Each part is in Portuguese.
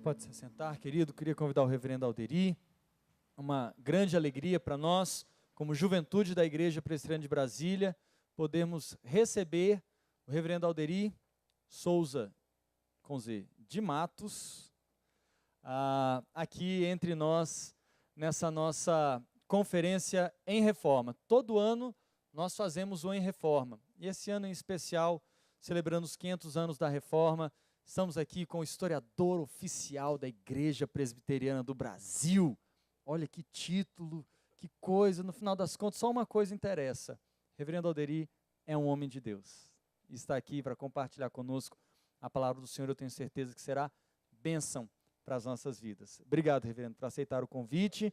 Pode se sentar, querido. Queria convidar o reverendo Alderi. Uma grande alegria para nós, como juventude da Igreja Presbiteriana de Brasília, podermos receber o reverendo Alderi Souza, com Z, de Matos, aqui entre nós, nessa nossa conferência em reforma. Todo ano nós fazemos o Em Reforma, e esse ano em especial, celebrando os 500 anos da Reforma, estamos aqui com o historiador oficial da Igreja Presbiteriana do Brasil. Olha que título, que coisa, no final das contas, só uma coisa interessa. Reverendo Alderi é um homem de Deus. E está aqui para compartilhar conosco a palavra do Senhor, eu tenho certeza que será bênção para as nossas vidas. Obrigado, reverendo, por aceitar o convite,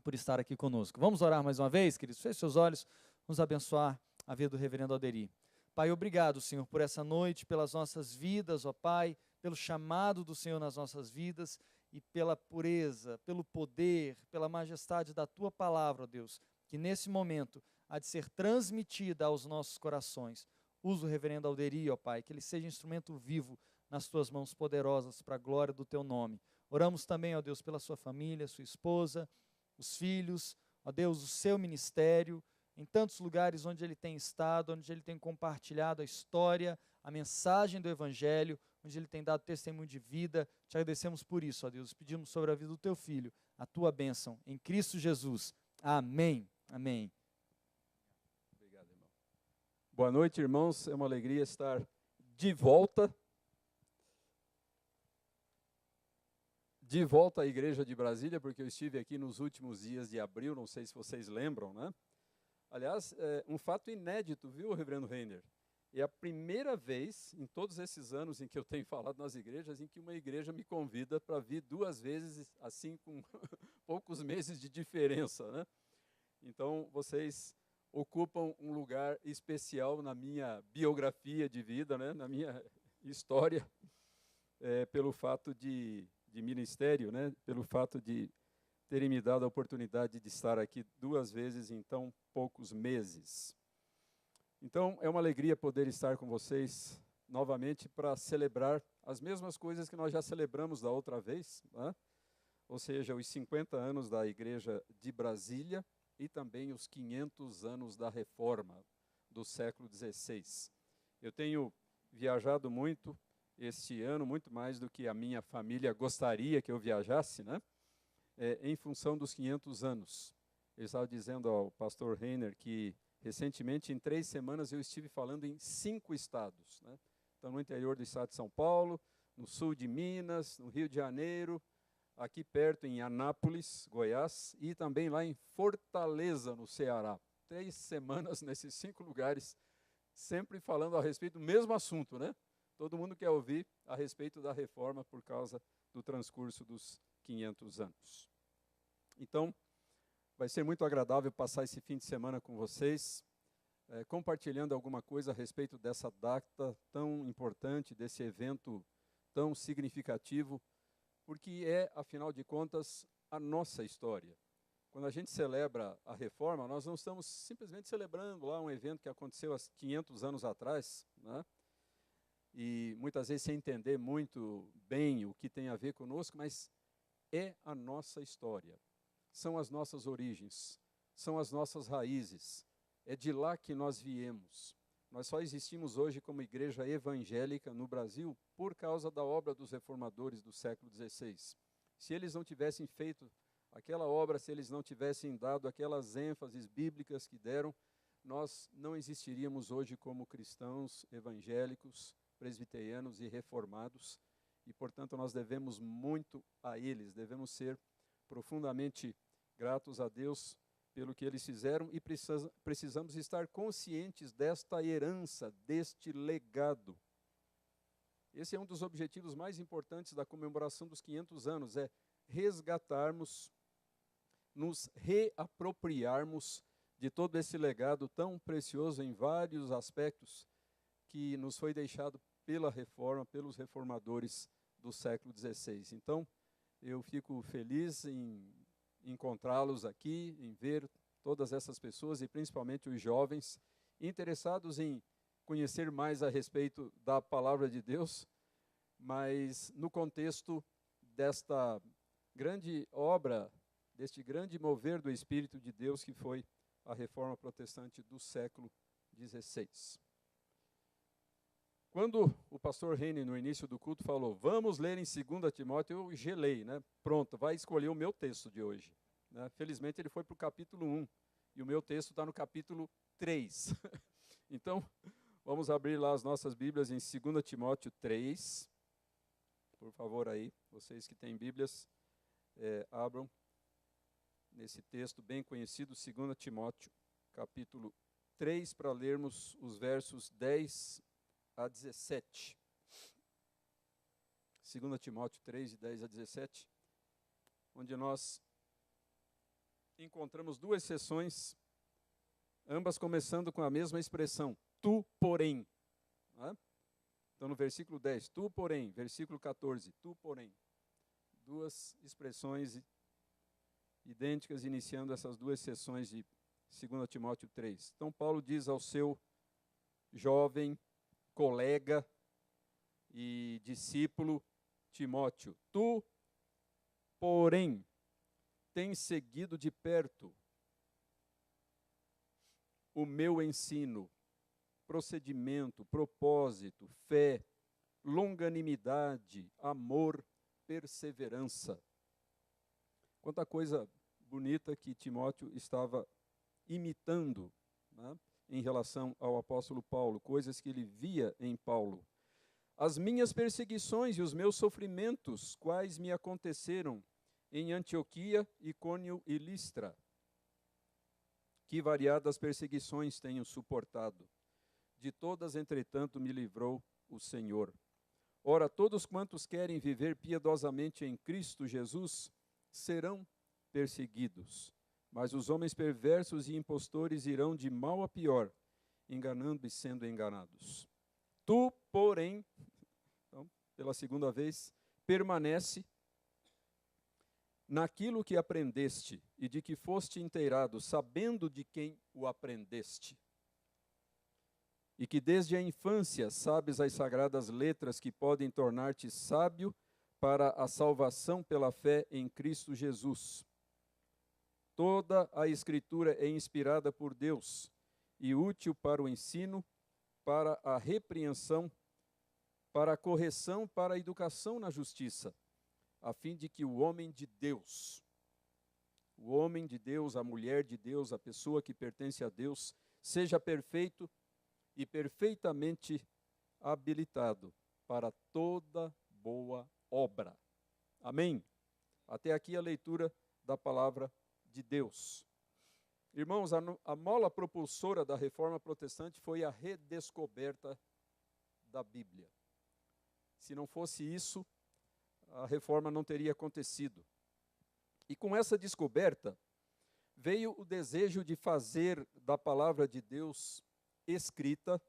por estar aqui conosco. Vamos orar mais uma vez, queridos? Feche seus olhos, vamos abençoar a vida do reverendo Alderi. Pai, obrigado, Senhor, por essa noite, pelas nossas vidas, ó Pai, pelo chamado do Senhor nas nossas vidas e pela pureza, pelo poder, pela majestade da Tua palavra, ó Deus, que nesse momento há de ser transmitida aos nossos corações. Usa o reverendo Alderi, ó Pai, que ele seja instrumento vivo nas Tuas mãos poderosas para a glória do Teu nome. Oramos também, ó Deus, pela sua família, sua esposa, os filhos, ó Deus, o seu ministério, em tantos lugares onde ele tem estado, onde ele tem compartilhado a história, a mensagem do Evangelho, onde ele tem dado testemunho de vida. Te agradecemos por isso, ó Deus. Pedimos sobre a vida do teu filho, a tua bênção, em Cristo Jesus. Amém. Amém. Obrigado, irmão. Boa noite, irmãos. É uma alegria estar de volta à Igreja de Brasília, porque eu estive aqui nos últimos dias de abril, não sei se vocês lembram, né? Aliás, um fato inédito, viu, reverendo Reiner? É a primeira vez, em todos esses anos em que eu tenho falado nas igrejas, em que uma igreja me convida para vir 2 vezes, assim, com poucos meses de diferença, né? Então, vocês ocupam um lugar especial na minha biografia de vida, né? Na minha história, pelo fato de ministério, né? Pelo fato de terem me dado a oportunidade de estar aqui 2 vezes em tão poucos meses. Então, é uma alegria poder estar com vocês novamente para celebrar as mesmas coisas que nós já celebramos da outra vez, né? Ou seja, os 50 anos da Igreja de Brasília e também os 500 anos da Reforma do século XVI. Eu tenho viajado muito este ano, muito mais do que a minha família gostaria que eu viajasse, né? Em função dos 500 anos. Eu estava dizendo ao pastor Reiner que, recentemente, em 3 semanas, eu estive falando em 5 estados, né? Então, no interior do estado de São Paulo, no sul de Minas, no Rio de Janeiro, aqui perto em Anápolis, Goiás, e também lá em Fortaleza, no Ceará. 3 semanas nesses 5 lugares, sempre falando a respeito do mesmo assunto, né? Todo mundo quer ouvir a respeito da reforma por causa do transcurso dos 500 anos. Então, vai ser muito agradável passar esse fim de semana com vocês, compartilhando alguma coisa a respeito dessa data tão importante, desse evento tão significativo, porque é, afinal de contas, a nossa história. Quando a gente celebra a reforma, nós não estamos simplesmente celebrando lá um evento que aconteceu há 500 anos atrás, né? E muitas vezes sem entender muito bem o que tem a ver conosco, mas é a nossa história, são as nossas origens, são as nossas raízes, é de lá que nós viemos. Nós só existimos hoje como igreja evangélica no Brasil por causa da obra dos reformadores do século XVI. Se eles não tivessem feito aquela obra, se eles não tivessem dado aquelas ênfases bíblicas que deram, nós não existiríamos hoje como cristãos evangélicos, presbiterianos e reformados, e, portanto, nós devemos muito a eles, devemos ser profundamente gratos a Deus pelo que eles fizeram e precisamos estar conscientes desta herança, deste legado. Esse é um dos objetivos mais importantes da comemoração dos 500 anos, é resgatarmos, nos reapropriarmos de todo esse legado tão precioso em vários aspectos que nos foi deixado pela reforma, pelos reformadores do século XVI. Então, eu fico feliz em encontrá-los aqui, em ver todas essas pessoas e principalmente os jovens interessados em conhecer mais a respeito da palavra de Deus, mas no contexto desta grande obra, deste grande mover do Espírito de Deus que foi a Reforma Protestante do século XVI. Quando o pastor Heine, no início do culto, falou, vamos ler em 2 Timóteo, eu gelei, né? Pronto, vai escolher o meu texto de hoje. Né? Felizmente ele foi para o capítulo 1, e o meu texto está no capítulo 3. Então, vamos abrir lá as nossas Bíblias em 2 Timóteo 3. Por favor aí, vocês que têm Bíblias, abram nesse texto bem conhecido, 2 Timóteo, capítulo 3, para lermos os versos 10 a 17. 2 Timóteo 3, de 10 a 17, onde nós encontramos duas seções, ambas começando com a mesma expressão, tu, porém. Né? Então, no versículo 10, tu, porém, versículo 14, tu, porém. Duas expressões idênticas, iniciando essas duas seções de 2 Timóteo 3. Então, Paulo diz ao seu jovem colega e discípulo Timóteo, tu, porém, tens seguido de perto o meu ensino, procedimento, propósito, fé, longanimidade, amor, perseverança. Quanta coisa bonita que Timóteo estava imitando, né, em relação ao apóstolo Paulo, coisas que ele via em Paulo. As minhas perseguições e os meus sofrimentos, quais me aconteceram em Antioquia, Icônio e Listra. Que variadas perseguições tenho suportado. De todas, entretanto, me livrou o Senhor. Ora, todos quantos querem viver piedosamente em Cristo Jesus serão perseguidos. Mas os homens perversos e impostores irão de mal a pior, enganando e sendo enganados. Tu, porém, então, pela segunda vez, permanece naquilo que aprendeste e de que foste inteirado, sabendo de quem o aprendeste. E que desde a infância sabes as sagradas letras que podem tornar-te sábio para a salvação pela fé em Cristo Jesus. Toda a Escritura é inspirada por Deus e útil para o ensino, para a repreensão, para a correção, para a educação na justiça, a fim de que o homem de Deus, a mulher de Deus, a pessoa que pertence a Deus, seja perfeito e perfeitamente habilitado para toda boa obra. Amém? Até aqui a leitura da palavra de Deus. Irmãos, a mola propulsora da Reforma Protestante foi a redescoberta da Bíblia. Se não fosse isso, a Reforma não teria acontecido. E com essa descoberta, veio o desejo de fazer da palavra de Deus escrita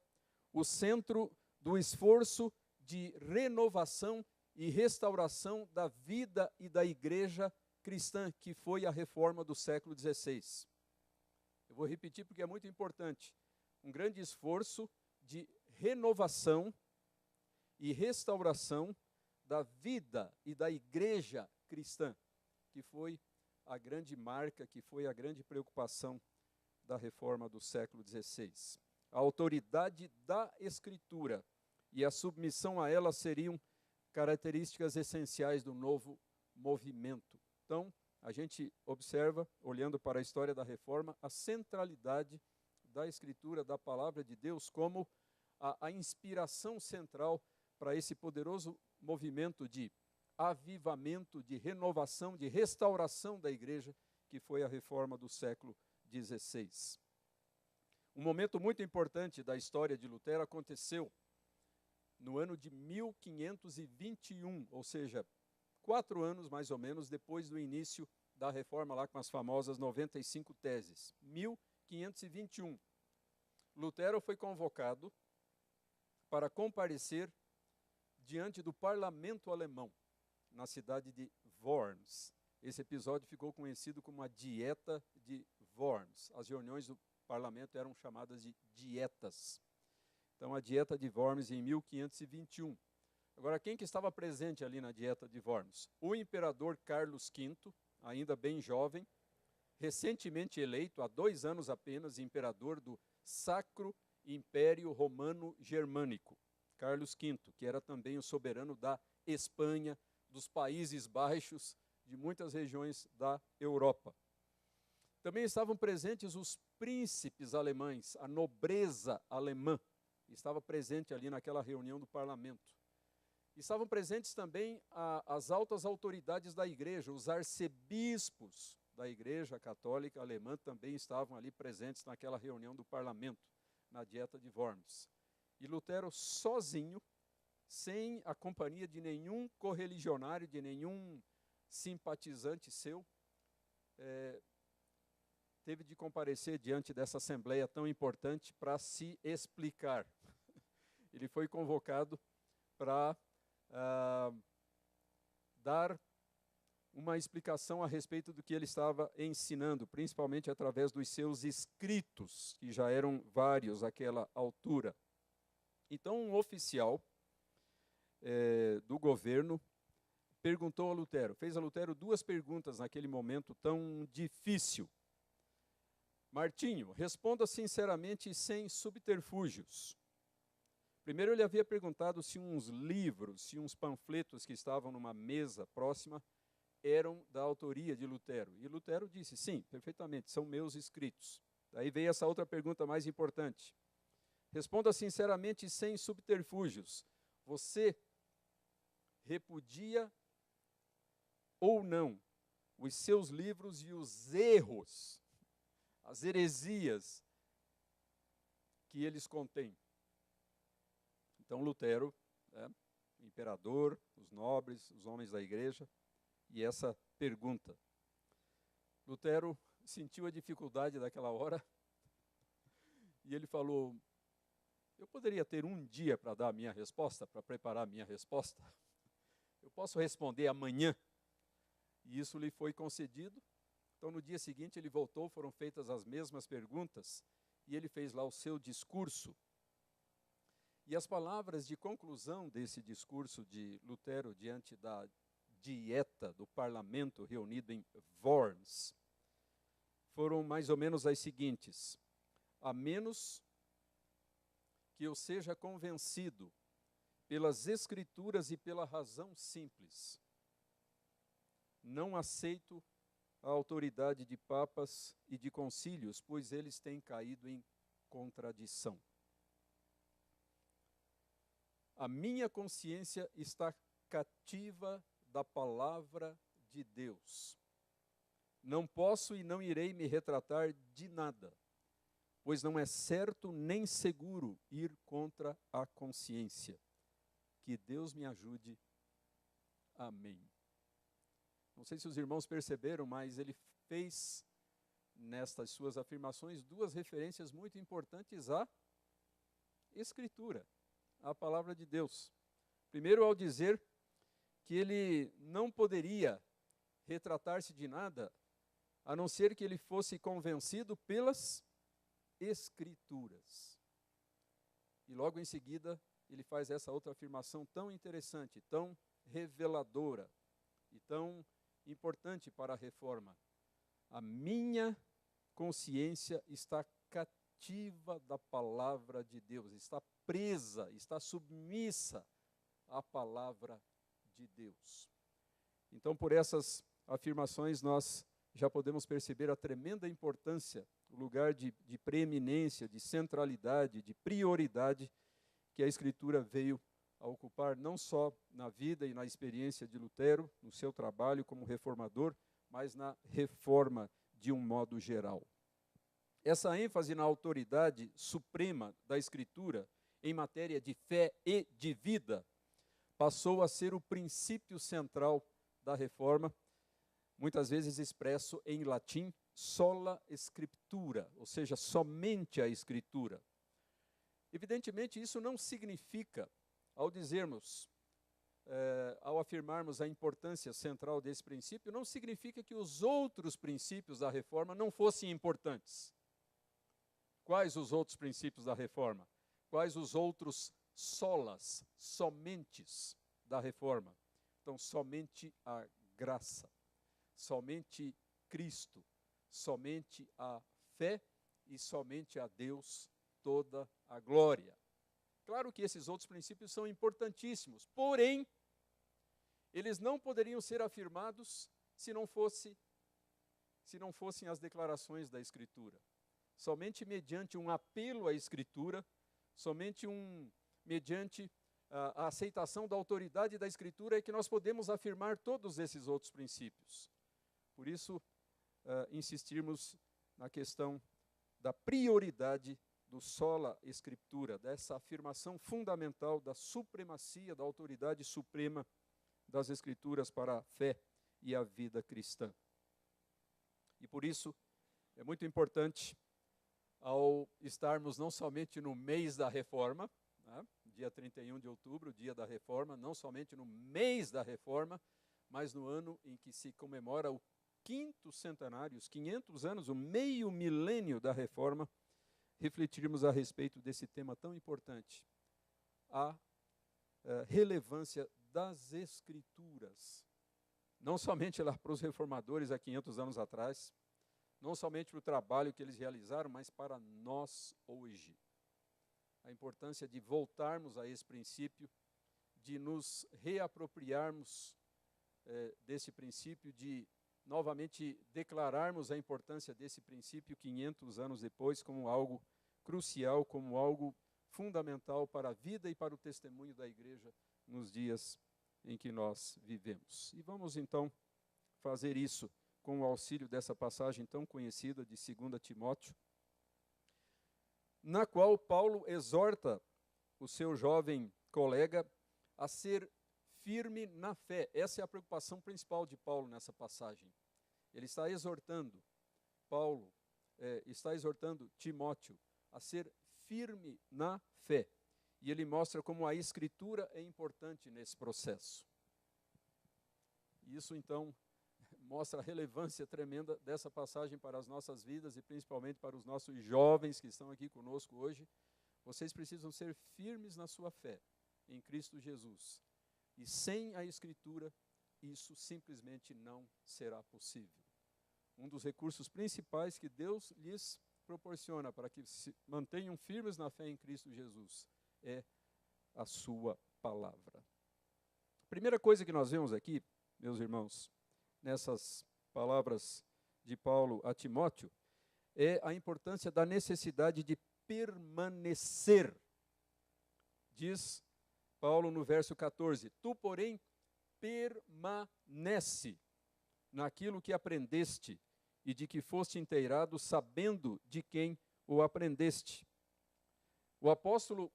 o centro do esforço de renovação e restauração da vida e da igreja cristã, que foi a Reforma do século XVI. Eu vou repetir porque é muito importante. Um grande esforço de renovação e restauração da vida e da igreja cristã, que foi a grande marca, que foi a grande preocupação da Reforma do século XVI. A autoridade da Escritura e a submissão a ela seriam características essenciais do novo movimento. Então, a gente observa, olhando para a história da Reforma, a centralidade da Escritura, da Palavra de Deus, como a inspiração central para esse poderoso movimento de avivamento, de renovação, de restauração da igreja, que foi a Reforma do século XVI. Um momento muito importante da história de Lutero aconteceu no ano de 1521, ou seja, 4 anos mais ou menos depois do início da Reforma, lá com as famosas 95 teses. 1521. Lutero foi convocado para comparecer diante do parlamento alemão, na cidade de Worms. Esse episódio ficou conhecido como a Dieta de Worms. As reuniões do parlamento eram chamadas de dietas. Então, a Dieta de Worms, em 1521. Agora, quem que estava presente ali na Dieta de Worms? O imperador Carlos V, ainda bem jovem, recentemente eleito, há 2 anos apenas, imperador do Sacro Império Romano Germânico. Carlos V, que era também o soberano da Espanha, dos Países Baixos, de muitas regiões da Europa. Também estavam presentes os príncipes alemães, a nobreza alemã, estava presente ali naquela reunião do parlamento. Estavam presentes também as altas autoridades da igreja, os arcebispos da igreja católica alemã também estavam ali presentes naquela reunião do parlamento, na Dieta de Worms. E Lutero sozinho, sem a companhia de nenhum correligionário, de nenhum simpatizante seu, teve de comparecer diante dessa assembleia tão importante para se explicar. Ele foi convocado para dar uma explicação a respeito do que ele estava ensinando, principalmente através dos seus escritos, que já eram vários àquela altura. Então, um oficial do governo perguntou a Lutero, fez a Lutero 2 perguntas naquele momento tão difícil. Martinho, responda sinceramente e sem subterfúgios. Primeiro ele havia perguntado se uns livros, se uns panfletos que estavam numa mesa próxima eram da autoria de Lutero. E Lutero disse, sim, perfeitamente, são meus escritos. Daí veio essa outra pergunta mais importante. Responda sinceramente e sem subterfúgios. Você repudia ou não os seus livros e os erros, as heresias que eles contêm? Então Lutero, o imperador, os nobres, os homens da igreja, e essa pergunta. Lutero sentiu a dificuldade daquela hora e ele falou, eu poderia ter um dia para dar a minha resposta, para preparar a minha resposta? Eu posso responder amanhã? E isso lhe foi concedido. Então no dia seguinte ele voltou, foram feitas as mesmas perguntas e ele fez lá o seu discurso. E as palavras de conclusão desse discurso de Lutero diante da dieta do parlamento reunido em Worms foram mais ou menos as seguintes: a menos que eu seja convencido pelas escrituras e pela razão simples, não aceito a autoridade de papas e de concílios, pois eles têm caído em contradição. A minha consciência está cativa da palavra de Deus. Não posso e não irei me retratar de nada, pois não é certo nem seguro ir contra a consciência. Que Deus me ajude. Amém. Não sei se os irmãos perceberam, mas ele fez nestas suas afirmações 2 referências muito importantes à Escritura, à palavra de Deus. Primeiro, ao dizer que ele não poderia retratar-se de nada, a não ser que ele fosse convencido pelas Escrituras. E logo em seguida, ele faz essa outra afirmação tão interessante, tão reveladora e tão importante para a reforma. A minha consciência está cativa da palavra de Deus, está presa, está submissa à palavra de Deus. Então, por essas afirmações, nós já podemos perceber a tremenda importância, o lugar de preeminência, de centralidade, de prioridade que a Escritura veio a ocupar, não só na vida e na experiência de Lutero, no seu trabalho como reformador, mas na reforma de um modo geral. Essa ênfase na autoridade suprema da Escritura em matéria de fé e de vida passou a ser o princípio central da reforma, muitas vezes expresso em latim, sola scriptura, ou seja, somente a Escritura. Evidentemente, isso não significa, ao dizermos, ao afirmarmos a importância central desse princípio, não significa que os outros princípios da reforma não fossem importantes. Quais os outros princípios da reforma? Quais os outros solas, somentes? da reforma. Então, somente a graça, somente Cristo, somente a fé e somente a Deus toda a glória. Claro que esses outros princípios são importantíssimos, porém, eles não poderiam ser afirmados se não fossem as declarações da Escritura. Somente mediante um apelo à Escritura, somente mediante a aceitação da autoridade da Escritura é que nós podemos afirmar todos esses outros princípios. Por isso, insistirmos na questão da prioridade do sola Escritura, dessa afirmação fundamental da supremacia, da autoridade suprema das Escrituras para a fé e a vida cristã. E por isso, é muito importante, ao estarmos não somente no mês da reforma, né, dia 31 de outubro, dia da reforma, não somente no mês da reforma, mas no ano em que se comemora o 5º centenário, os 500 anos, o meio milênio da reforma, refletirmos a respeito desse tema tão importante, a relevância das Escrituras, não somente lá para os reformadores há 500 anos atrás, não somente para o trabalho que eles realizaram, mas para nós hoje. A importância de voltarmos a esse princípio, de nos reapropriarmos desse princípio, de novamente declararmos a importância desse princípio 500 anos depois como algo crucial, como algo fundamental para a vida e para o testemunho da igreja nos dias em que nós vivemos. E vamos então fazer isso com o auxílio dessa passagem tão conhecida de 2 Timóteo, na qual Paulo exorta o seu jovem colega a ser firme na fé. Essa é a preocupação principal de Paulo nessa passagem. Ele está exortando, está exortando Timóteo a ser firme na fé. E ele mostra como a Escritura é importante nesse processo. E isso, então, mostra a relevância tremenda dessa passagem para as nossas vidas e principalmente para os nossos jovens que estão aqui conosco hoje. Vocês precisam ser firmes na sua fé em Cristo Jesus. E sem a Escritura, isso simplesmente não será possível. Um dos recursos principais que Deus lhes proporciona para que se mantenham firmes na fé em Cristo Jesus é a sua palavra. A primeira coisa que nós vemos aqui, meus irmãos, nessas palavras de Paulo a Timóteo, é a importância da necessidade de permanecer. Diz Paulo no verso 14, tu, porém, permanece naquilo que aprendeste e de que foste inteirado, sabendo de quem o aprendeste. O apóstolo,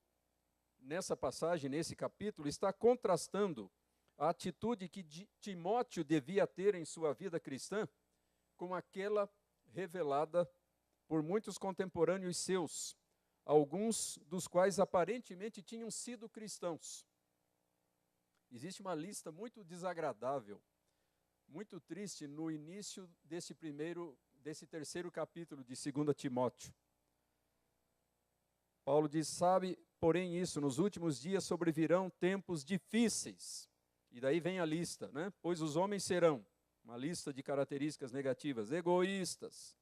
nessa passagem, nesse capítulo, está contrastando a atitude que Timóteo devia ter em sua vida cristã com aquela revelada por muitos contemporâneos seus, alguns dos quais aparentemente tinham sido cristãos. Existe uma lista muito desagradável, muito triste no início desse terceiro capítulo de 2 Timóteo. Paulo diz, sabe, porém isso, nos últimos dias sobrevirão tempos difíceis. E daí vem a lista, né? Pois os homens serão, uma lista de características negativas, egoístas,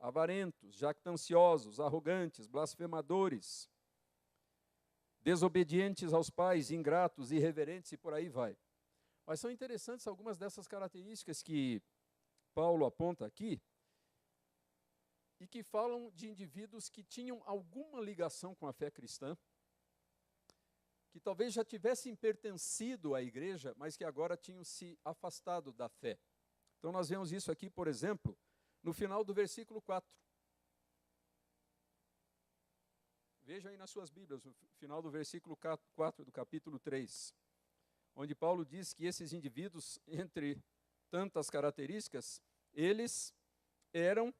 avarentos, jactanciosos, arrogantes, blasfemadores, desobedientes aos pais, ingratos, irreverentes e por aí vai. Mas são interessantes algumas dessas características que Paulo aponta aqui e que falam de indivíduos que tinham alguma ligação com a fé cristã, que talvez já tivessem pertencido à igreja, mas que agora tinham se afastado da fé. Então nós vemos isso aqui, por exemplo, no final do versículo 4. Vejam aí nas suas Bíblias, no final do versículo 4 do capítulo 3, onde Paulo diz que esses indivíduos, entre tantas características, eles eram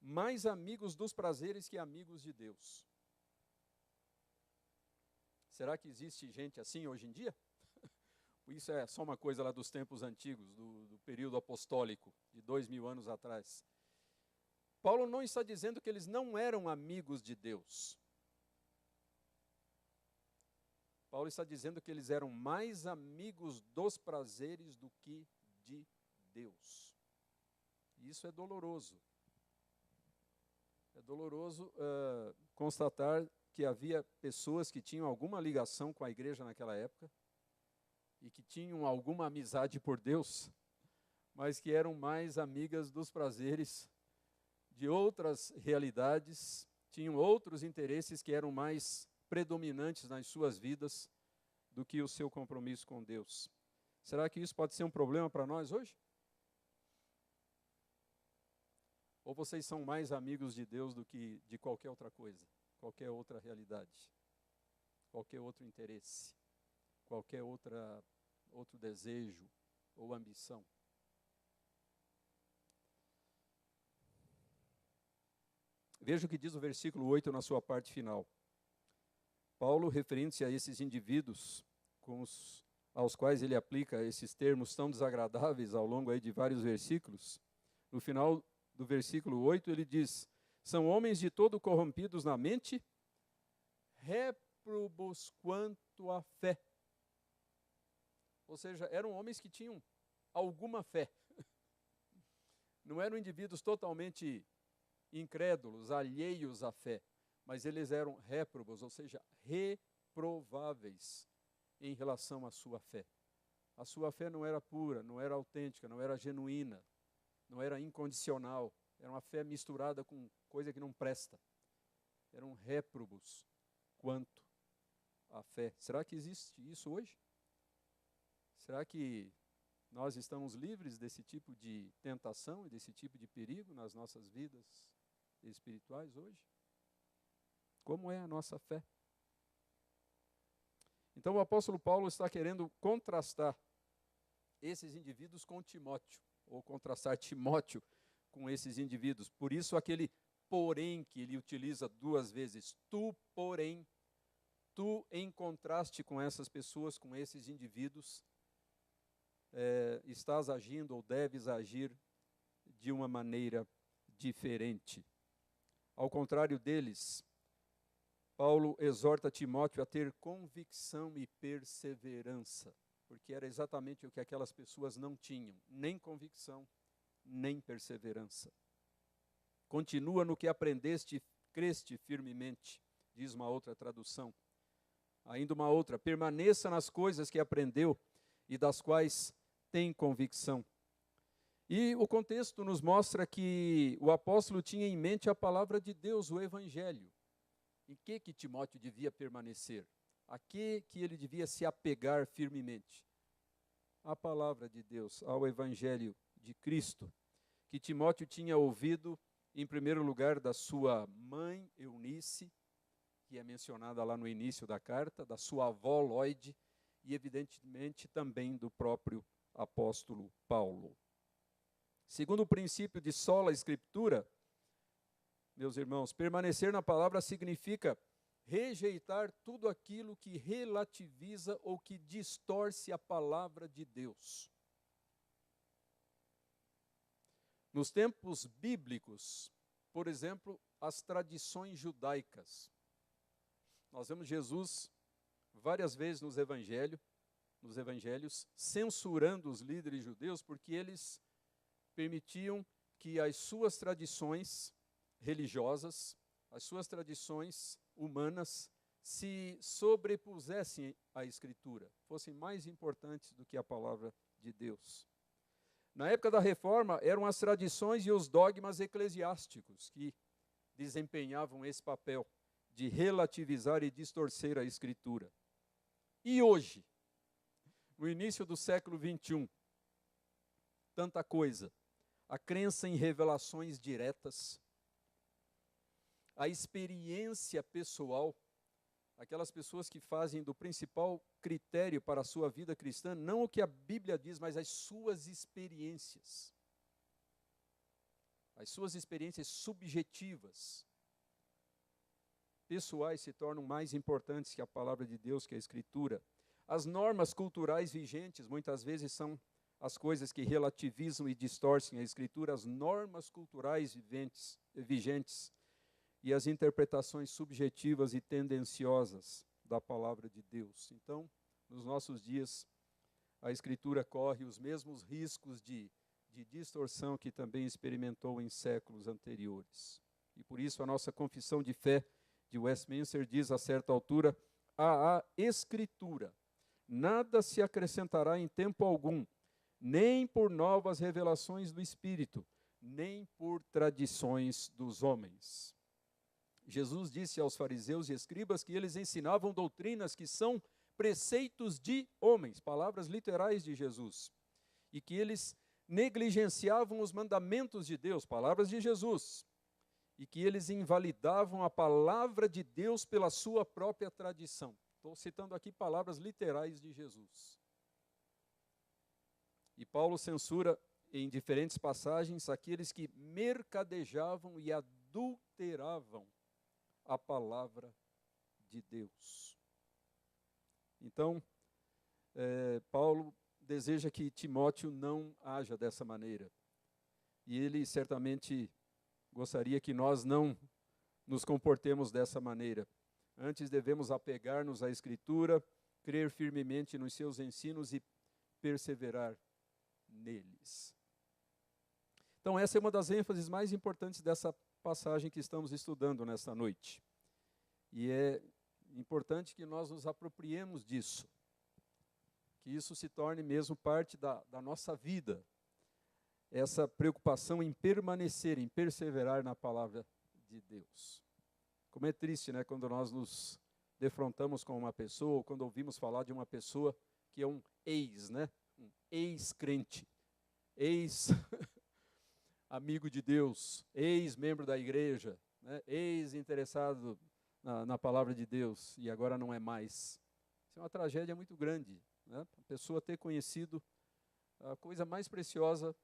mais amigos dos prazeres que amigos de Deus. Será que existe gente assim hoje em dia? Isso é só uma coisa lá dos tempos antigos, do período apostólico, de 2000 anos atrás. Paulo não está dizendo que eles não eram amigos de Deus. Paulo está dizendo que eles eram mais amigos dos prazeres do que de Deus. E isso é doloroso. É doloroso constatar que havia pessoas que tinham alguma ligação com a igreja naquela época e que tinham alguma amizade por Deus, mas que eram mais amigas dos prazeres de outras realidades, tinham outros interesses que eram mais predominantes nas suas vidas do que o seu compromisso com Deus. Será que isso pode ser um problema para nós hoje? Ou vocês são mais amigos de Deus do que de qualquer outra coisa, qualquer outra realidade, qualquer outro interesse, qualquer outro desejo ou ambição? Veja o que diz o versículo 8 na sua parte final. Paulo, referindo-se a esses indivíduos aos quais ele aplica esses termos tão desagradáveis ao longo aí de vários versículos, no final do versículo 8 ele diz: são homens de todo corrompidos na mente, réprobos quanto à fé. Ou seja, eram homens que tinham alguma fé. Não eram indivíduos totalmente incrédulos, alheios à fé, mas eles eram réprobos, ou seja, reprováveis em relação à sua fé. A sua fé não era pura, não era autêntica, não era genuína, não era incondicional, era uma fé misturada com coisa que não presta. Eram réprobos quanto à fé. Será que existe isso hoje? Será que nós estamos livres desse tipo de tentação e desse tipo de perigo nas nossas vidas espirituais hoje? Como é a nossa fé? Então o apóstolo Paulo está querendo contrastar esses indivíduos com Timóteo, ou contrastar Timóteo com esses indivíduos. Por isso aquele porém que ele utiliza duas vezes. Tu, porém, tu em contraste com essas pessoas, com esses indivíduos, estás agindo ou deves agir de uma maneira diferente. Ao contrário deles, Paulo exorta Timóteo a ter convicção e perseverança, porque era exatamente o que aquelas pessoas não tinham, nem convicção, nem perseverança. Continua no que aprendeste, creste firmemente, diz uma outra tradução. Ainda uma outra, permaneça nas coisas que aprendeu e das quais tem convicção. E o contexto nos mostra que o apóstolo tinha em mente a palavra de Deus, o evangelho. Em que Timóteo devia permanecer? A que ele devia se apegar firmemente? A palavra de Deus, ao evangelho de Cristo, que Timóteo tinha ouvido, em primeiro lugar, da sua mãe Eunice, que é mencionada lá no início da carta, da sua avó Lóide, e evidentemente também do próprio apóstolo Paulo. Segundo o princípio de sola escritura, meus irmãos, permanecer na palavra significa rejeitar tudo aquilo que relativiza ou que distorce a palavra de Deus. Nos tempos bíblicos, por exemplo, as tradições judaicas. Nós vemos Jesus várias vezes nos evangelhos, censurando os líderes judeus porque eles permitiam que as suas tradições religiosas, as suas tradições humanas se sobrepusessem à Escritura, fossem mais importantes do que a palavra de Deus. Na época da Reforma, eram as tradições e os dogmas eclesiásticos que desempenhavam esse papel de relativizar e distorcer a Escritura. E hoje, no início do século XXI, tanta coisa, a crença em revelações diretas, a experiência pessoal, aquelas pessoas que fazem do principal critério para a sua vida cristã, não o que a Bíblia diz, mas as suas experiências. As suas experiências subjetivas, pessoais, se tornam mais importantes que a palavra de Deus, que a Escritura. As normas culturais vigentes, muitas vezes, são as coisas que relativizam e distorcem a Escritura, as normas culturais vigentes e as interpretações subjetivas e tendenciosas da palavra de Deus. Então, nos nossos dias, a Escritura corre os mesmos riscos de distorção que também experimentou em séculos anteriores. E por isso a nossa confissão de fé de Westminster diz a certa altura: a Escritura nada se acrescentará em tempo algum, nem por novas revelações do Espírito, nem por tradições dos homens. Jesus disse aos fariseus e escribas que eles ensinavam doutrinas que são preceitos de homens, palavras literais de Jesus, e que eles negligenciavam os mandamentos de Deus, palavras de Jesus, e que eles invalidavam a palavra de Deus pela sua própria tradição. Estou citando aqui palavras literais de Jesus. E Paulo censura em diferentes passagens aqueles que mercadejavam e adulteravam a palavra de Deus. Então, Paulo deseja que Timóteo não haja dessa maneira. E ele certamente gostaria que nós não nos comportemos dessa maneira. Antes devemos apegar-nos à Escritura, crer firmemente nos seus ensinos e perseverar neles. Então, essa é uma das ênfases mais importantes dessa passagem que estamos estudando nesta noite. E é importante que nós nos apropriemos disso, que isso se torne mesmo parte da nossa vida, essa preocupação em permanecer, em perseverar na palavra de Deus. Como é triste, né, quando nós nos defrontamos com uma pessoa, ou quando ouvimos falar de uma pessoa que é um ex, né, um ex-crente, ex-amigo de Deus, ex-membro da igreja, né, ex-interessado na palavra de Deus, e agora não é mais. Isso é uma tragédia muito grande, né? A pessoa ter conhecido a coisa mais preciosa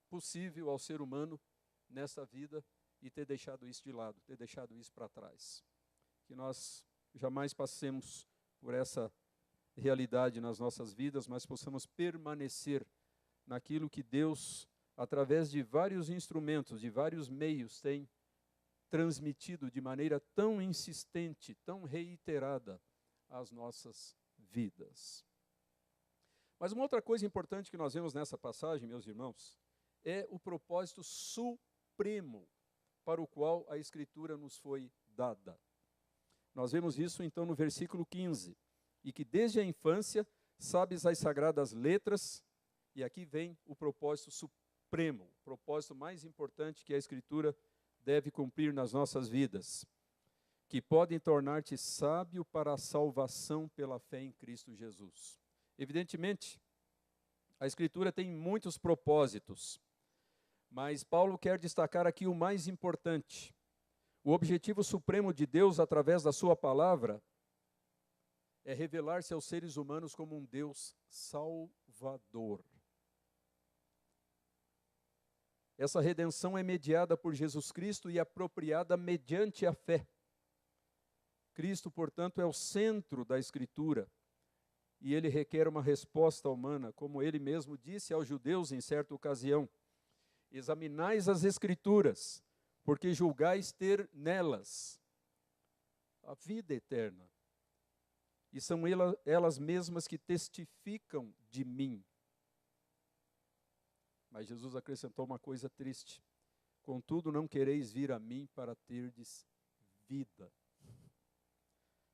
possível ao ser humano nessa vida e ter deixado isso de lado, ter deixado isso para trás. Que nós jamais passemos por essa realidade nas nossas vidas, mas possamos permanecer naquilo que Deus, através de vários instrumentos, de vários meios, tem transmitido de maneira tão insistente, tão reiterada às nossas vidas. Mas uma outra coisa importante que nós vemos nessa passagem, meus irmãos, é o propósito supremo para o qual a Escritura nos foi dada. Nós vemos isso então no versículo 15, e que desde a infância sabes as sagradas letras, e aqui vem o propósito supremo, o propósito mais importante que a Escritura deve cumprir nas nossas vidas, que podem tornar-te sábio para a salvação pela fé em Cristo Jesus. Evidentemente, a Escritura tem muitos propósitos, mas Paulo quer destacar aqui o mais importante. O objetivo supremo de Deus, através da sua palavra, é revelar-se aos seres humanos como um Deus salvador. Essa redenção é mediada por Jesus Cristo e apropriada mediante a fé. Cristo, portanto, é o centro da Escritura, e ele requer uma resposta humana, como ele mesmo disse aos judeus em certa ocasião: examinais as Escrituras, porque julgais ter nelas a vida eterna, e são elas mesmas que testificam de mim. Mas Jesus acrescentou uma coisa triste: contudo não quereis vir a mim para terdes vida.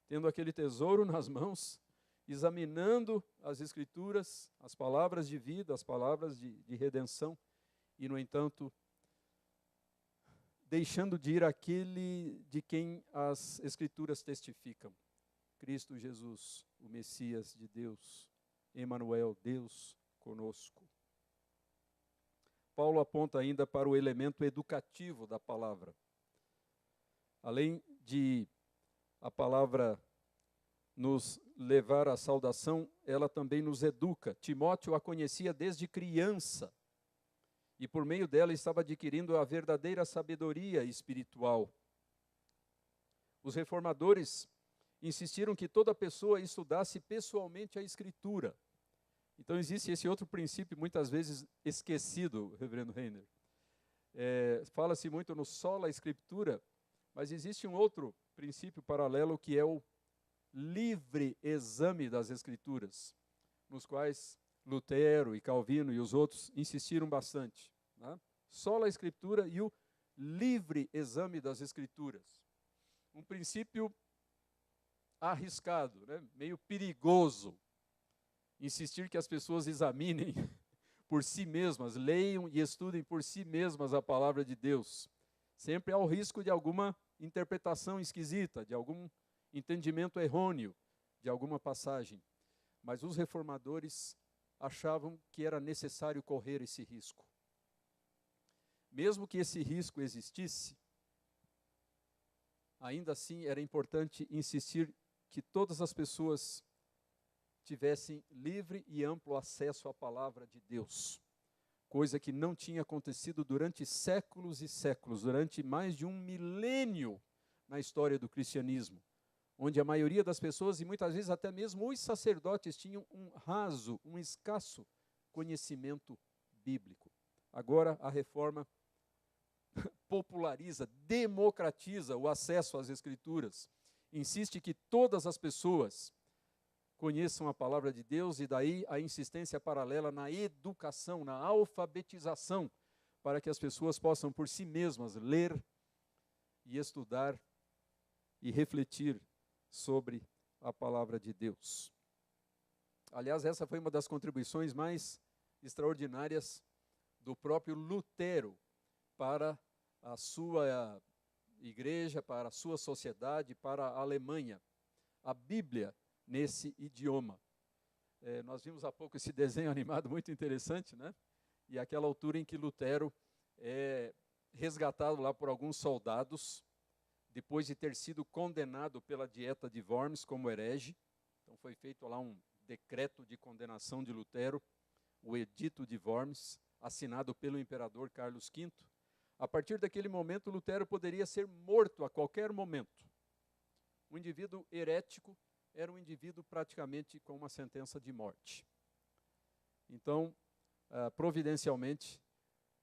Tendo aquele tesouro nas mãos, examinando as Escrituras, as palavras de vida, as palavras de redenção, e no entanto, deixando de ir aquele de quem as Escrituras testificam: Cristo Jesus, o Messias de Deus, Emanuel, Deus conosco. Paulo aponta ainda para o elemento educativo da palavra. Além de a palavra nos levar à saudação, ela também nos educa. Timóteo a conhecia desde criança, e por meio dela estava adquirindo a verdadeira sabedoria espiritual. Os reformadores insistiram que toda pessoa estudasse pessoalmente a Escritura. Então existe esse outro princípio, muitas vezes esquecido, reverendo Reiner. Fala-se muito no sola Escritura, mas existe um outro princípio paralelo, que é o livre exame das Escrituras, nos quais Lutero e Calvino e os outros insistiram bastante. Né? Sola Escritura e o livre exame das Escrituras. Um princípio arriscado, né? Meio perigoso, insistir que as pessoas examinem por si mesmas, leiam e estudem por si mesmas a palavra de Deus. Sempre há o risco de alguma interpretação esquisita, de algum entendimento errôneo de alguma passagem. Mas os reformadores achavam que era necessário correr esse risco. Mesmo que esse risco existisse, ainda assim era importante insistir que todas as pessoas tivessem livre e amplo acesso à palavra de Deus, coisa que não tinha acontecido durante séculos e séculos, durante mais de um milênio na história do cristianismo, onde a maioria das pessoas, e muitas vezes até mesmo os sacerdotes, tinham um raso, um escasso conhecimento bíblico. Agora a reforma populariza, democratiza o acesso às Escrituras, insiste que todas as pessoas conheçam a palavra de Deus, e daí a insistência paralela na educação, na alfabetização, para que as pessoas possam por si mesmas ler e estudar e refletir sobre a palavra de Deus. Aliás, essa foi uma das contribuições mais extraordinárias do próprio Lutero para a sua igreja, para a sua sociedade, para a Alemanha. A Bíblia nesse idioma. Nós vimos há pouco esse desenho animado muito interessante, né? E aquela altura em que Lutero é resgatado lá por alguns soldados, depois de ter sido condenado pela Dieta de Worms como herege. Então foi feito lá um decreto de condenação de Lutero, o Edito de Worms, assinado pelo imperador Carlos V. A partir daquele momento, Lutero poderia ser morto a qualquer momento. Um indivíduo herético era um indivíduo praticamente com uma sentença de morte. Então, providencialmente,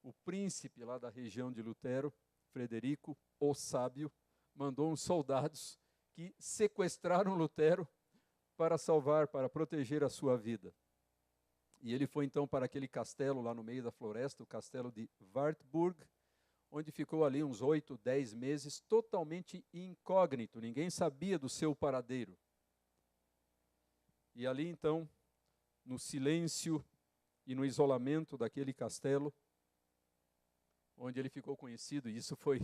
o príncipe lá da região de Lutero, Frederico, o Sábio, mandou uns soldados que sequestraram Lutero para salvar, para proteger a sua vida. E ele foi então para aquele castelo lá no meio da floresta, o castelo de Wartburg, onde ficou ali uns 8, 10 meses, totalmente incógnito, ninguém sabia do seu paradeiro. E ali então, no silêncio e no isolamento daquele castelo, onde ele ficou conhecido, e isso foi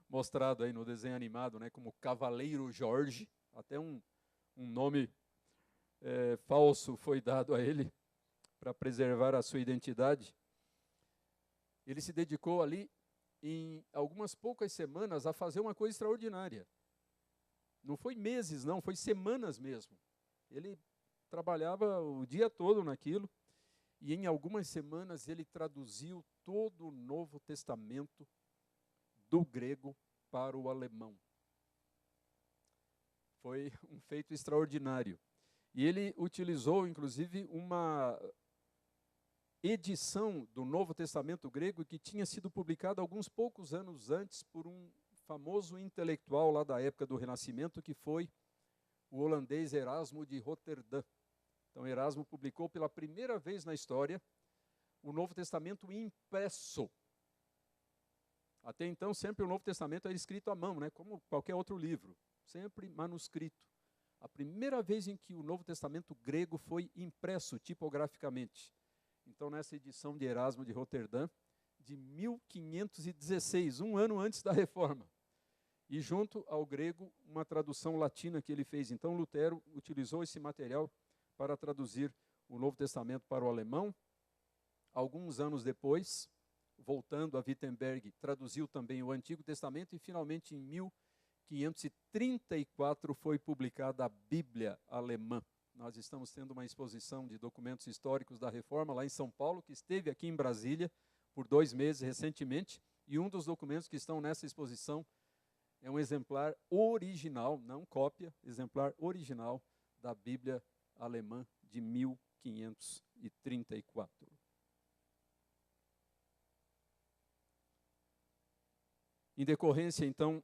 mostrado aí no desenho animado, né, como Cavaleiro Jorge, até um nome falso foi dado a ele para preservar a sua identidade. Ele se dedicou ali, em algumas poucas semanas, a fazer uma coisa extraordinária. Não foi meses, não, foi semanas mesmo. Ele trabalhava o dia todo naquilo, e em algumas semanas ele traduziu todo o Novo Testamento do grego para o alemão. Foi um feito extraordinário. E ele utilizou, inclusive, uma edição do Novo Testamento grego que tinha sido publicada alguns poucos anos antes por um famoso intelectual lá da época do Renascimento, que foi o holandês Erasmo de Roterdã. Então, Erasmo publicou pela primeira vez na história o Novo Testamento impresso. Até então, sempre o Novo Testamento era escrito à mão, né? Como qualquer outro livro, sempre manuscrito. A primeira vez em que o Novo Testamento grego foi impresso tipograficamente. Então, nessa edição de Erasmo de Roterdã, de 1516, um ano antes da Reforma. E junto ao grego, uma tradução latina que ele fez. Então, Lutero utilizou esse material para traduzir o Novo Testamento para o alemão. Alguns anos depois, voltando a Wittenberg, traduziu também o Antigo Testamento e, finalmente, em 1534, foi publicada a Bíblia alemã. Nós estamos tendo uma exposição de documentos históricos da Reforma lá em São Paulo, que esteve aqui em Brasília por 2 meses recentemente, e um dos documentos que estão nessa exposição é um exemplar original, não cópia, exemplar original da Bíblia alemã de 1534. Em decorrência, então,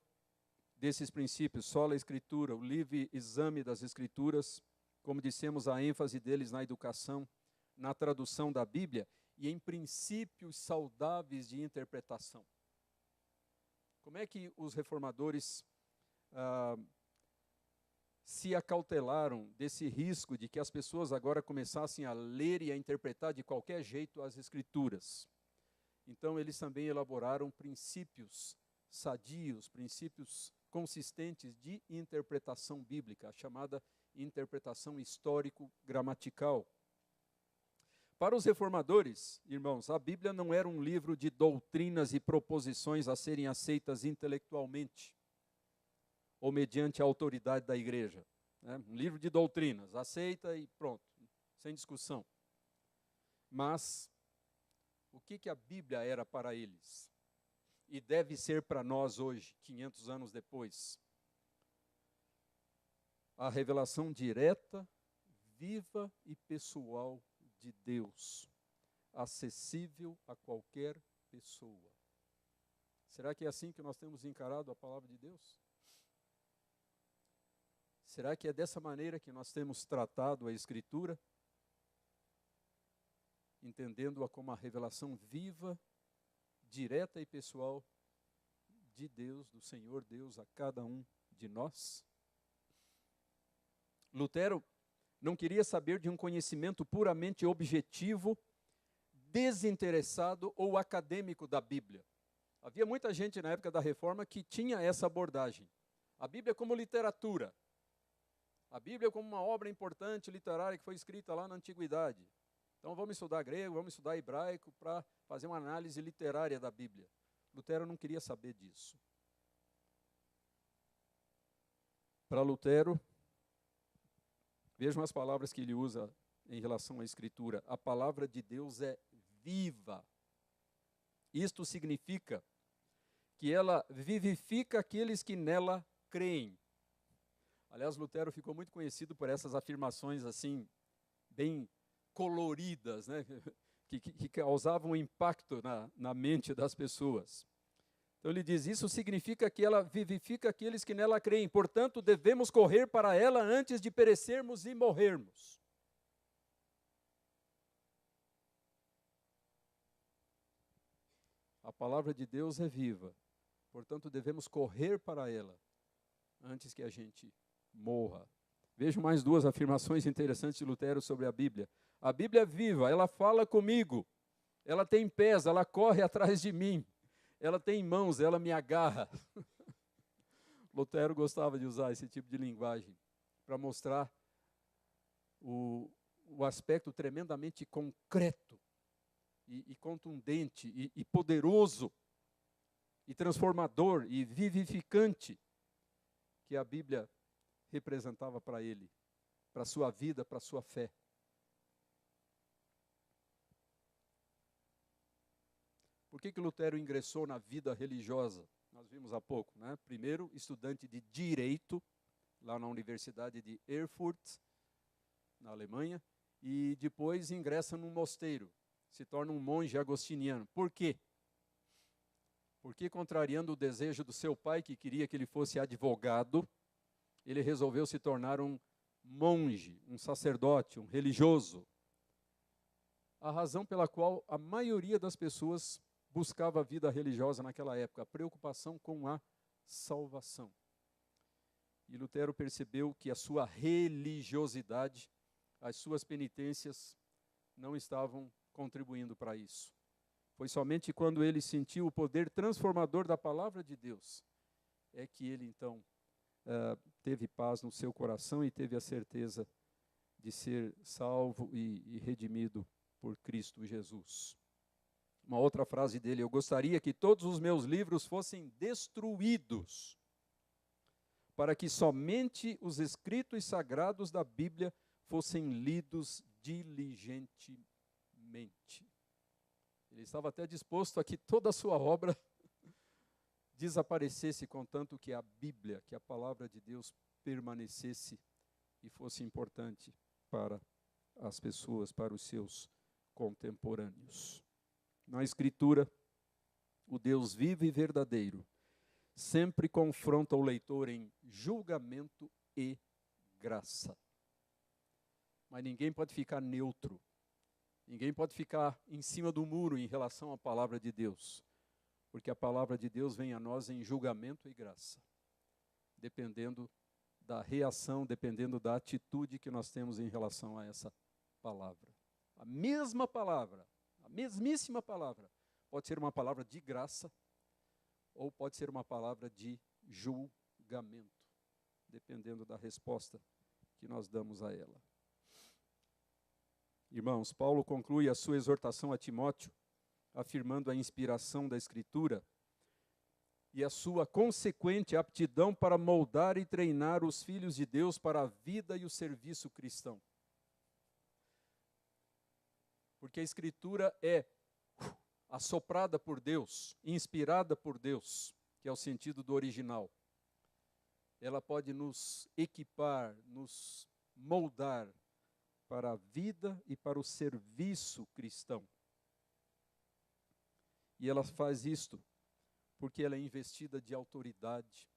desses princípios, sola Escritura, o livre exame das Escrituras, como dissemos, a ênfase deles na educação, na tradução da Bíblia e em princípios saudáveis de interpretação. Como é que os reformadores se acautelaram desse risco de que as pessoas agora começassem a ler e a interpretar de qualquer jeito as Escrituras? Então, eles também elaboraram princípios sadios, princípios consistentes de interpretação bíblica, a chamada interpretação histórico-gramatical. Para os reformadores, irmãos, a Bíblia não era um livro de doutrinas e proposições a serem aceitas intelectualmente ou mediante a autoridade da igreja. Né? Um livro de doutrinas, aceita e pronto, sem discussão. Mas o que a Bíblia era para eles? E deve ser para nós hoje, 500 anos depois. A revelação direta, viva e pessoal de Deus, acessível a qualquer pessoa. Será que é assim que nós temos encarado a palavra de Deus? Será que é dessa maneira que nós temos tratado a Escritura? Entendendo-a como a revelação viva, direta e pessoal de Deus, do Senhor Deus, a cada um de nós? Lutero não queria saber de um conhecimento puramente objetivo, desinteressado ou acadêmico da Bíblia. Havia muita gente na época da Reforma que tinha essa abordagem. A Bíblia como literatura. A Bíblia como uma obra importante literária que foi escrita lá na Antiguidade. Então vamos estudar grego, vamos estudar hebraico para fazer uma análise literária da Bíblia. Lutero não queria saber disso. Para Lutero, vejam as palavras que ele usa em relação à Escritura. A palavra de Deus é viva. Isto significa que ela vivifica aqueles que nela creem. Aliás, Lutero ficou muito conhecido por essas afirmações assim, bem coloridas, né? que causavam impacto na mente das pessoas. Então ele diz, isso significa que ela vivifica aqueles que nela creem, portanto devemos correr para ela antes de perecermos e morrermos. A palavra de Deus é viva, portanto devemos correr para ela antes que a gente morra. Vejo mais duas afirmações interessantes de Lutero sobre a Bíblia. A Bíblia é viva, ela fala comigo, ela tem pés, ela corre atrás de mim, ela tem mãos, ela me agarra. Lutero gostava de usar esse tipo de linguagem para mostrar o aspecto tremendamente concreto e contundente e poderoso e transformador e vivificante que a Bíblia representava para ele, para a sua vida, para a sua fé. Por que Lutero ingressou na vida religiosa? Nós vimos há pouco, né? Primeiro, estudante de Direito, lá na Universidade de Erfurt, na Alemanha, e depois ingressa num mosteiro, se torna um monge agostiniano. Por quê? Porque, contrariando o desejo do seu pai, que queria que ele fosse advogado, ele resolveu se tornar um monge, um sacerdote, um religioso. A razão pela qual a maioria das pessoas buscava a vida religiosa naquela época, a preocupação com a salvação. E Lutero percebeu que a sua religiosidade, as suas penitências, não estavam contribuindo para isso. Foi somente quando ele sentiu o poder transformador da palavra de Deus, é que ele então teve paz no seu coração e teve a certeza de ser salvo e redimido por Cristo Jesus. Uma outra frase dele, eu gostaria que todos os meus livros fossem destruídos, para que somente os escritos sagrados da Bíblia fossem lidos diligentemente. Ele estava até disposto a que toda a sua obra desaparecesse, contanto que a Bíblia, que a palavra de Deus permanecesse e fosse importante para as pessoas, para os seus contemporâneos. Na Escritura, o Deus vivo e verdadeiro sempre confronta o leitor em julgamento e graça. Mas ninguém pode ficar neutro. Ninguém pode ficar em cima do muro em relação à palavra de Deus. Porque a palavra de Deus vem a nós em julgamento e graça. Dependendo da reação, dependendo da atitude que nós temos em relação a essa palavra. A mesma palavra, a mesmíssima palavra, pode ser uma palavra de graça ou pode ser uma palavra de julgamento, dependendo da resposta que nós damos a ela. Irmãos, Paulo conclui a sua exortação a Timóteo, afirmando a inspiração da Escritura e a sua consequente aptidão para moldar e treinar os filhos de Deus para a vida e o serviço cristão. Porque a Escritura é assoprada por Deus, inspirada por Deus, que é o sentido do original. Ela pode nos equipar, nos moldar para a vida e para o serviço cristão. E ela faz isto porque ela é investida de autoridade,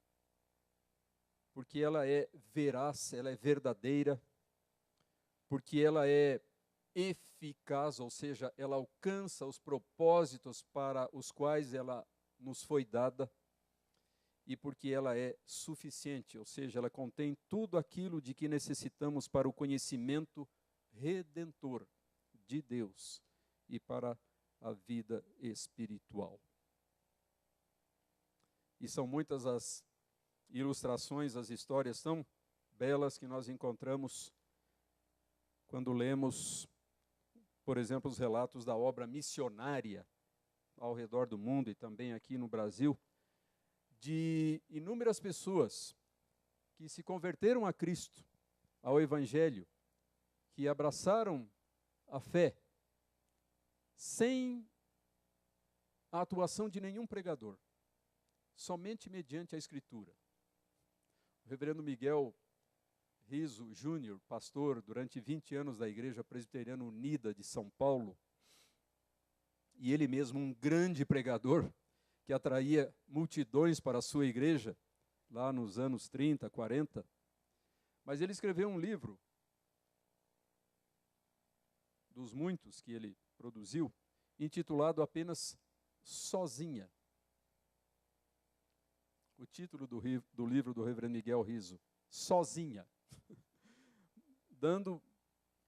porque ela é veraz, ela é verdadeira, porque ela é eficaz, ou seja, ela alcança os propósitos para os quais ela nos foi dada, e porque ela é suficiente, ou seja, ela contém tudo aquilo de que necessitamos para o conhecimento redentor de Deus e para a vida espiritual. E são muitas as ilustrações, as histórias tão belas que nós encontramos quando lemos, por exemplo, os relatos da obra missionária ao redor do mundo e também aqui no Brasil, de inúmeras pessoas que se converteram a Cristo, ao Evangelho, que abraçaram a fé, sem a atuação de nenhum pregador, somente mediante a Escritura. O reverendo Miguel Riso Júnior, pastor durante 20 anos da Igreja Presbiteriana Unida de São Paulo, e ele mesmo um grande pregador, que atraía multidões para a sua igreja, lá nos anos 30, 40, mas ele escreveu um livro, dos muitos que ele produziu, intitulado apenas Sozinha. O título do livro do reverendo Miguel Riso, Sozinha. Dando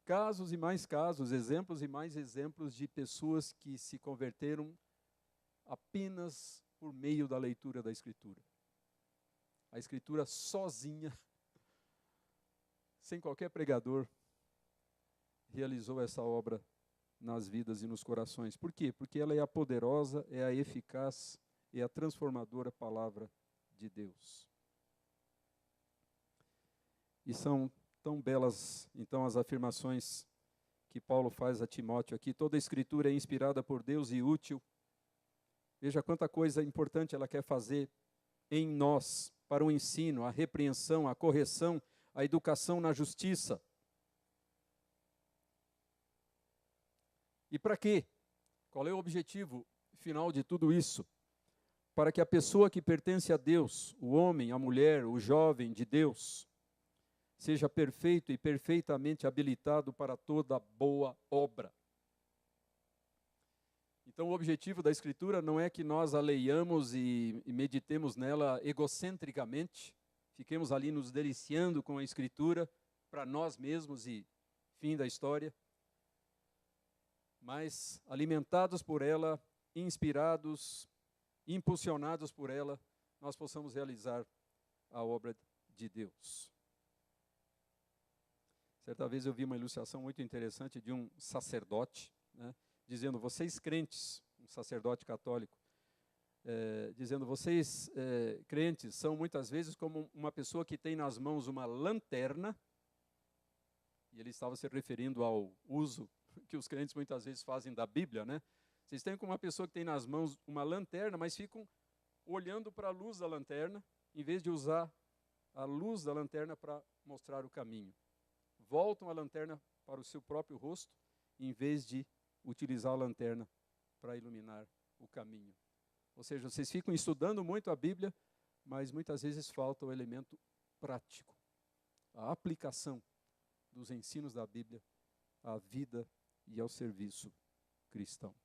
casos e mais casos, exemplos e mais exemplos de pessoas que se converteram apenas por meio da leitura da Escritura. A Escritura sozinha, sem qualquer pregador, realizou essa obra nas vidas e nos corações. Por quê? Porque ela é a poderosa, é a eficaz, é a transformadora palavra de Deus. E são tão belas, então, as afirmações que Paulo faz a Timóteo aqui. Toda a Escritura é inspirada por Deus e útil. Veja quanta coisa importante ela quer fazer em nós, para o ensino, a repreensão, a correção, a educação na justiça. E para quê? Qual é o objetivo final de tudo isso? Para que a pessoa que pertence a Deus, o homem, a mulher, o jovem de Deus, seja perfeito e perfeitamente habilitado para toda boa obra. Então, o objetivo da Escritura não é que nós a leiamos e meditemos nela egocentricamente, fiquemos ali nos deliciando com a Escritura para nós mesmos e fim da história, mas alimentados por ela, inspirados, impulsionados por ela, nós possamos realizar a obra de Deus. Certa vez eu vi uma ilustração muito interessante de um sacerdote, né, dizendo, vocês crentes, um sacerdote católico, dizendo, vocês crentes são muitas vezes como uma pessoa que tem nas mãos uma lanterna, e ele estava se referindo ao uso que os crentes muitas vezes fazem da Bíblia, né? Vocês têm como uma pessoa que tem nas mãos uma lanterna, mas ficam olhando para a luz da lanterna, em vez de usar a luz da lanterna para mostrar o caminho. Voltam a lanterna para o seu próprio rosto, em vez de utilizar a lanterna para iluminar o caminho. Ou seja, vocês ficam estudando muito a Bíblia, mas muitas vezes falta o elemento prático, a aplicação dos ensinos da Bíblia à vida e ao serviço cristão.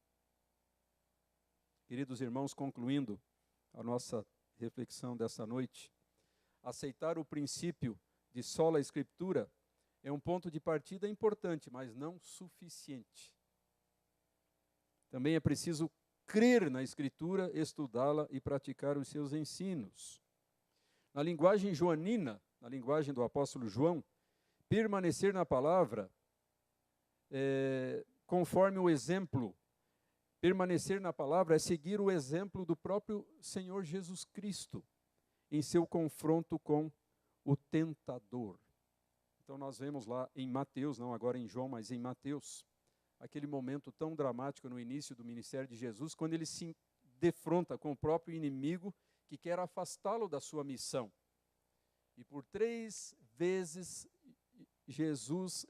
Queridos irmãos, concluindo a nossa reflexão dessa noite, aceitar o princípio de sola escritura é um ponto de partida importante, mas não suficiente. Também é preciso crer na Escritura, estudá-la e praticar os seus ensinos. Na linguagem joanina, na linguagem do apóstolo João, permanecer na palavra, conforme o exemplo, permanecer na palavra é seguir o exemplo do próprio Senhor Jesus Cristo, em seu confronto com o tentador. Então nós vemos lá em Mateus, não agora em João, mas em Mateus, aquele momento tão dramático no início do ministério de Jesus, quando ele se defronta com o próprio inimigo que quer afastá-lo da sua missão. E por 3 vezes Jesus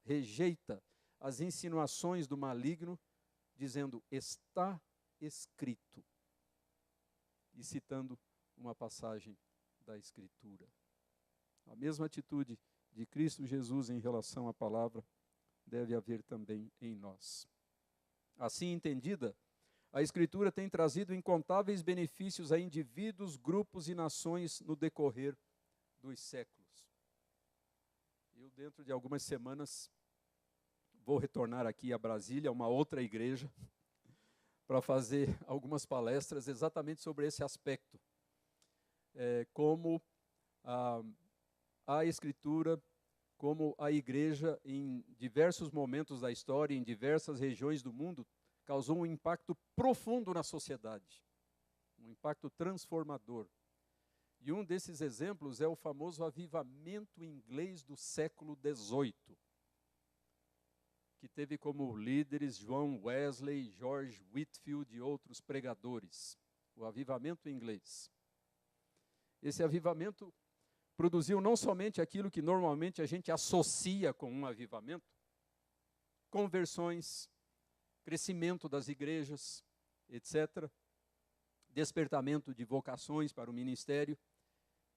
rejeita as insinuações do maligno, dizendo, está escrito, e citando uma passagem da Escritura. A mesma atitude de Cristo Jesus em relação à palavra deve haver também em nós. Assim entendida, a Escritura tem trazido incontáveis benefícios a indivíduos, grupos e nações no decorrer dos séculos. Eu, dentro de algumas semanas, vou retornar aqui a Brasília, a uma outra igreja, para fazer algumas palestras exatamente sobre esse aspecto. Como a Escritura, como a igreja, em diversos momentos da história, em diversas regiões do mundo, causou um impacto profundo na sociedade, um impacto transformador. E um desses exemplos é o famoso avivamento inglês do século XVIII, que teve como líderes John Wesley, George Whitefield e outros pregadores. O avivamento inglês. Esse avivamento produziu não somente aquilo que normalmente a gente associa com um avivamento, conversões, crescimento das igrejas, etc., despertamento de vocações para o ministério.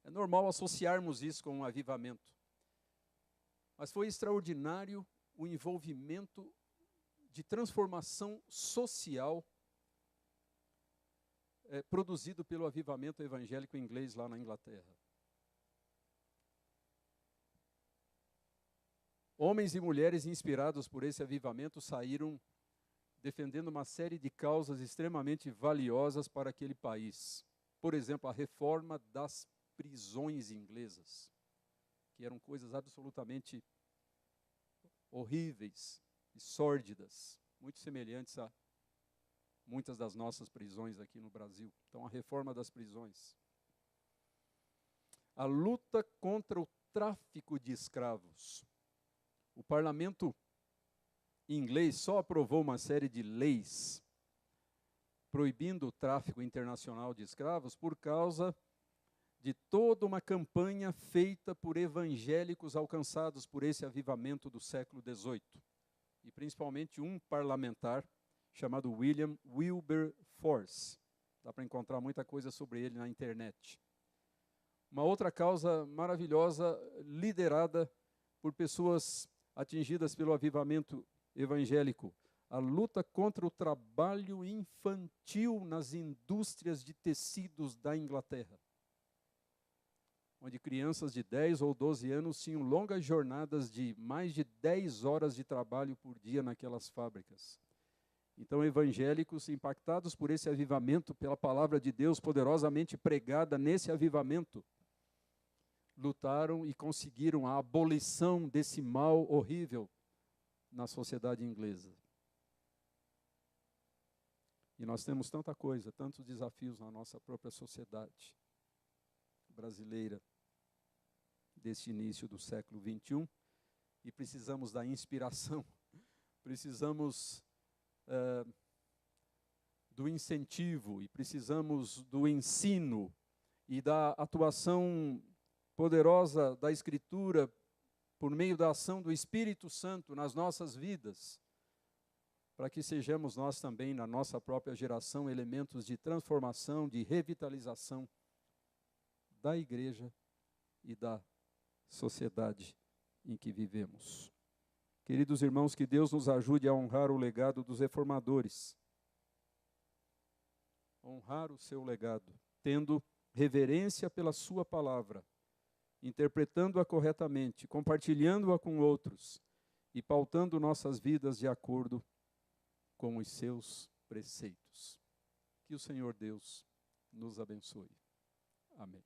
É normal associarmos isso com um avivamento. Mas foi extraordinário o envolvimento de transformação social produzido pelo avivamento evangélico inglês lá na Inglaterra. Homens e mulheres inspirados por esse avivamento saíram defendendo uma série de causas extremamente valiosas para aquele país. Por exemplo, a reforma das prisões inglesas, que eram coisas absolutamente horríveis e sórdidas, muito semelhantes a muitas das nossas prisões aqui no Brasil. Então, a reforma das prisões. A luta contra o tráfico de escravos. O parlamento inglês só aprovou uma série de leis proibindo o tráfico internacional de escravos por causa de toda uma campanha feita por evangélicos alcançados por esse avivamento do século XVIII. E principalmente um parlamentar chamado William Wilberforce. Dá para encontrar muita coisa sobre ele na internet. Uma outra causa maravilhosa, liderada por pessoas atingidas pelo avivamento evangélico, a luta contra o trabalho infantil nas indústrias de tecidos da Inglaterra, onde crianças de 10 ou 12 anos tinham longas jornadas de mais de 10 horas de trabalho por dia naquelas fábricas. Então, evangélicos impactados por esse avivamento, pela palavra de Deus poderosamente pregada nesse avivamento, lutaram e conseguiram a abolição desse mal horrível na sociedade inglesa. E nós temos tanta coisa, tantos desafios na nossa própria sociedade brasileira deste início do século XXI, e precisamos da inspiração, precisamos do incentivo, e precisamos do ensino e da atuação poderosa da Escritura por meio da ação do Espírito Santo nas nossas vidas, para que sejamos nós também, na nossa própria geração, elementos de transformação, de revitalização da igreja e da sociedade em que vivemos. Queridos irmãos, que Deus nos ajude a honrar o legado dos reformadores. Honrar o seu legado, tendo reverência pela sua palavra, interpretando-a corretamente, compartilhando-a com outros e pautando nossas vidas de acordo com os seus preceitos. Que o Senhor Deus nos abençoe. Amém.